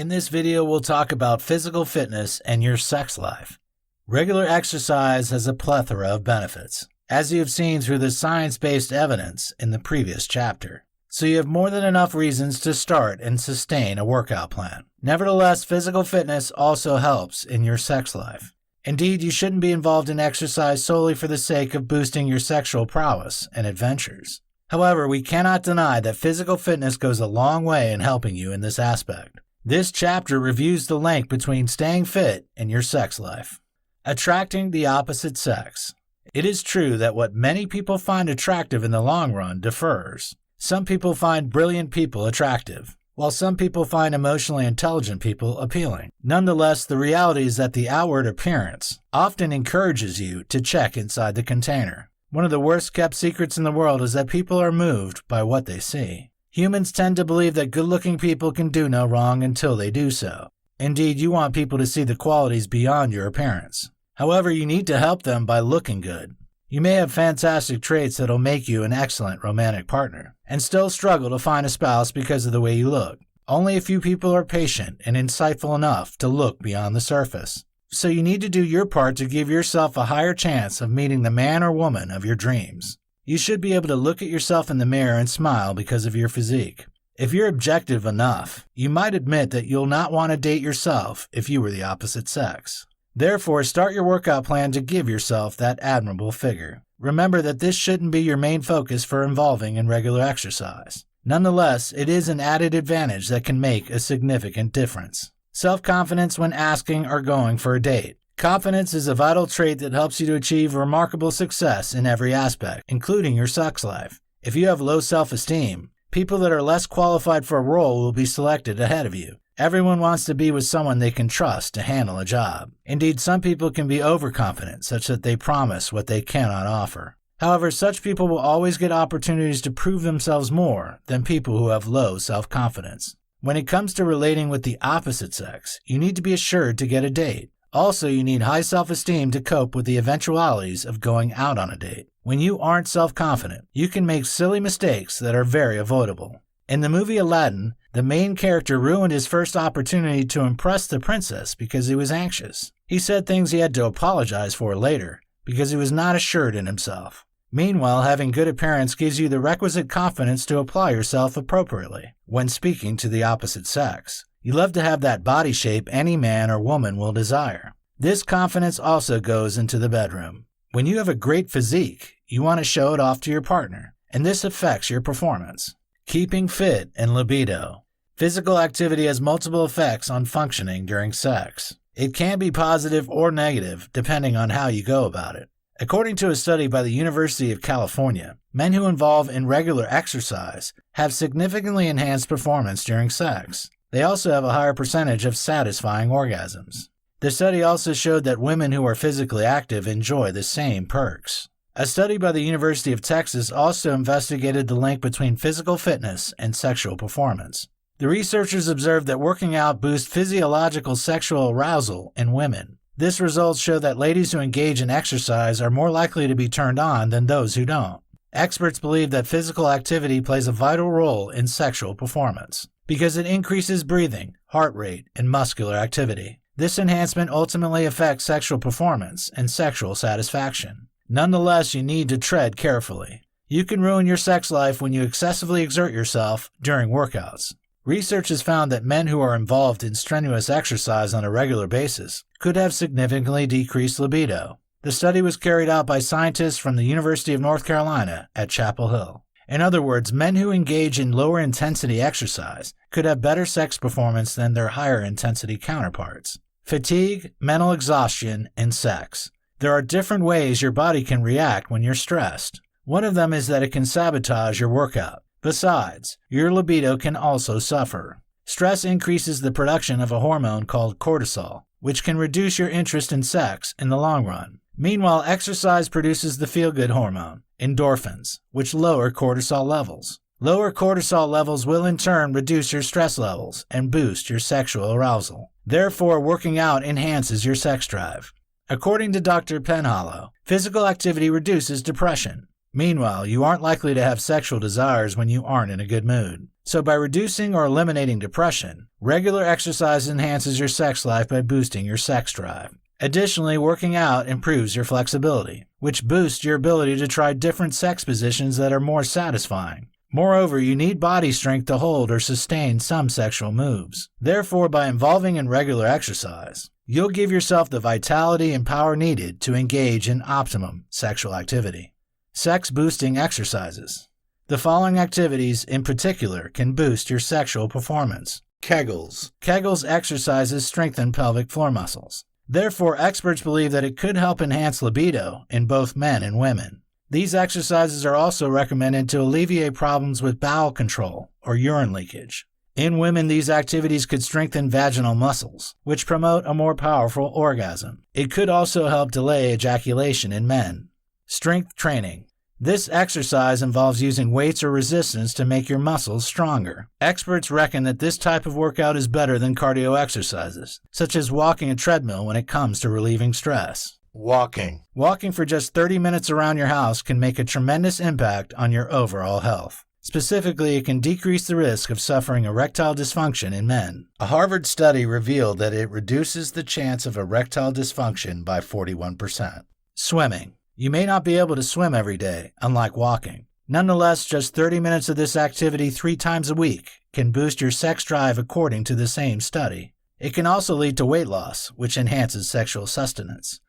In this video, we'll talk about physical fitness and your sex life. Regular exercise has a plethora of benefits, as you have seen through the science-based evidence in the previous chapter. So you have more than enough reasons to start and sustain a workout plan. Nevertheless, physical fitness also helps in your sex life. Indeed, you shouldn't be involved in exercise solely for the sake of boosting your sexual prowess and adventures. However, we cannot deny that physical fitness goes a long way in helping you in this aspect. This chapter reviews the link between staying fit and your sex life. Attracting the opposite sex. It is true that what many people find attractive in the long run differs. Some people find brilliant people attractive, while some people find emotionally intelligent people appealing. Nonetheless, the reality is that the outward appearance often encourages you to check inside the container. One of the worst kept secrets in the world is that people are moved by what they see. Humans tend to believe that good-looking people can do no wrong until they do so. Indeed, you want people to see the qualities beyond your appearance. However, you need to help them by looking good. You may have fantastic traits that'll make you an excellent romantic partner, and still struggle to find a spouse because of the way you look. Only a few people are patient and insightful enough to look beyond the surface. So you need to do your part to give yourself a higher chance of meeting the man or woman of your dreams. You should be able to look at yourself in the mirror and smile because of your physique. If you're objective enough, you might admit that you'll not want to date yourself if you were the opposite sex. Therefore, start your workout plan to give yourself that admirable figure. Remember that this shouldn't be your main focus for involving in regular exercise. Nonetheless, it is an added advantage that can make a significant difference. Self-confidence when asking or going for a date. Confidence is a vital trait that helps you to achieve remarkable success in every aspect, including your sex life. If you have low self-esteem, people that are less qualified for a role will be selected ahead of you. Everyone wants to be with someone they can trust to handle a job. Indeed, some people can be overconfident, such that they promise what they cannot offer. However, such people will always get opportunities to prove themselves more than people who have low self-confidence. When it comes to relating with the opposite sex, you need to be assured to get a date. Also, you need high self-esteem to cope with the eventualities of going out on a date. When you aren't self-confident, you can make silly mistakes that are very avoidable. In the movie Aladdin, the main character ruined his first opportunity to impress the princess because he was anxious. He said things he had to apologize for later because he was not assured in himself. Meanwhile, having good appearance gives you the requisite confidence to apply yourself appropriately when speaking to the opposite sex. You love to have that body shape any man or woman will desire. This confidence also goes into the bedroom. When you have a great physique, you want to show it off to your partner, and this affects your performance. Keeping fit and libido. Physical activity has multiple effects on functioning during sex. It can be positive or negative, depending on how you go about it. According to a study by the University of California, men who involve in regular exercise have significantly enhanced performance during sex. They also have a higher percentage of satisfying orgasms. The study also showed that women who are physically active enjoy the same perks. A study by the University of Texas also investigated the link between physical fitness and sexual performance. The researchers observed that working out boosts physiological sexual arousal in women. This results show that ladies who engage in exercise are more likely to be turned on than those who don't. Experts believe that physical activity plays a vital role in sexual performance because it increases breathing, heart rate, and muscular activity. This enhancement ultimately affects sexual performance and sexual satisfaction. Nonetheless, you need to tread carefully. You can ruin your sex life when you excessively exert yourself during workouts. Research has found that men who are involved in strenuous exercise on a regular basis could have significantly decreased libido. The study was carried out by scientists from the University of North Carolina at Chapel Hill. In other words, men who engage in lower intensity exercise could have better sex performance than their higher intensity counterparts. Fatigue, mental exhaustion, and sex. There are different ways your body can react when you're stressed. One of them is that it can sabotage your workout. Besides, your libido can also suffer. Stress increases the production of a hormone called cortisol, which can reduce your interest in sex in the long run. Meanwhile, exercise produces the feel-good hormone, endorphins, which lower cortisol levels. Lower cortisol levels will in turn reduce your stress levels and boost your sexual arousal. Therefore, working out enhances your sex drive. According to Dr. Penhallow, physical activity reduces depression. Meanwhile, you aren't likely to have sexual desires when you aren't in a good mood. So by reducing or eliminating depression, regular exercise enhances your sex life by boosting your sex drive. Additionally, working out improves your flexibility, which boosts your ability to try different sex positions that are more satisfying. Moreover, you need body strength to hold or sustain some sexual moves. Therefore, by involving in regular exercise, you'll give yourself the vitality and power needed to engage in optimum sexual activity. Sex-boosting exercises. The following activities in particular can boost your sexual performance. Kegels. Kegels exercises strengthen pelvic floor muscles. Therefore, experts believe that it could help enhance libido in both men and women. These exercises are also recommended to alleviate problems with bowel control or urine leakage. In women, these activities could strengthen vaginal muscles, which promote a more powerful orgasm. It could also help delay ejaculation in men. Strength training. This exercise involves using weights or resistance to make your muscles stronger. Experts reckon that this type of workout is better than cardio exercises, such as walking a treadmill when it comes to relieving stress. Walking. Walking for just 30 minutes around your house can make a tremendous impact on your overall health. Specifically, it can decrease the risk of suffering erectile dysfunction in men. A Harvard study revealed that it reduces the chance of erectile dysfunction by 41%. Swimming. You may not be able to swim every day, unlike walking. Nonetheless, just 30 minutes of this activity 3 times a week can boost your sex drive according to the same study. It can also lead to weight loss, which enhances sexual sustenance.